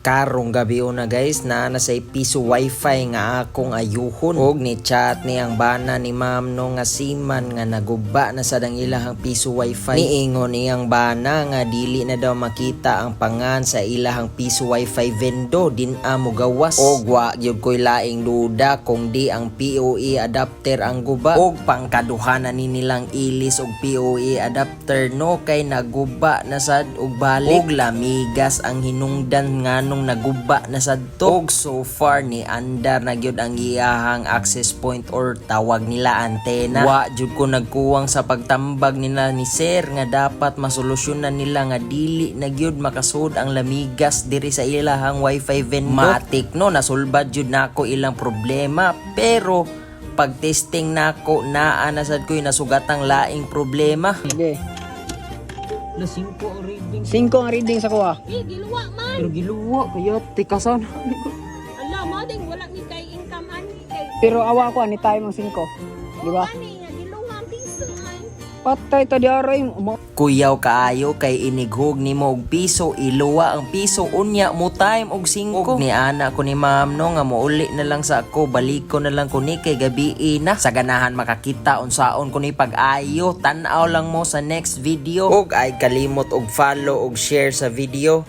Karong gabi na guys na nasa piso wifi nga akong ayuhon og ni chat ni ang bana ni ma'am no nga siman nga naguba na sa dang ilahang piso wifi. Niingon niyang bana nga dili na daw makita ang pangan sa ilahang piso wifi vendo din amo gawas. Og wa gyud koy laing duda kung di ang PoE adapter ang guba og pangkaduhanan ni nilang ilis og PoE adapter no kay naguba na sad og balik og lamigas ang hinungdan nganong naguba na sadto. Og so far ni andar na gyud ang iyahang access point or tawag nila antena. Wa jud ko nagkuwang sa pagtambag nila ni sir nga dapat masolusyonan nila nga dili na gyud makasud ang lamigas diri sa ilahang wifi vendo. Matik no nasulbad jud nako ilang problema pero pag testing nako naa na sad ko'y nasugatang laing problema. Sige. Na 5 ang reading. 5 ang reading sa kuha. Giluwa man. Pero giluwa kaya tikasan. Ala mo ding wala ni kay income ani kay. Pero awa ko ani tayo mang 5. Di ba? Ani nga giluwa ang piso ay. Patay to di aray. Kuyaw kaayo kay inighog nimo og piso iluwa ang piso unya mo time og 5. Ni ana ko ni ma'am no nga mouli na lang sa ako balik ko na lang ko ni kay gabi na sa ganahan makakita unsaon ko ni pag-ayo. Tan-aw lang mo sa next video og ay kalimot og follow og share sa video.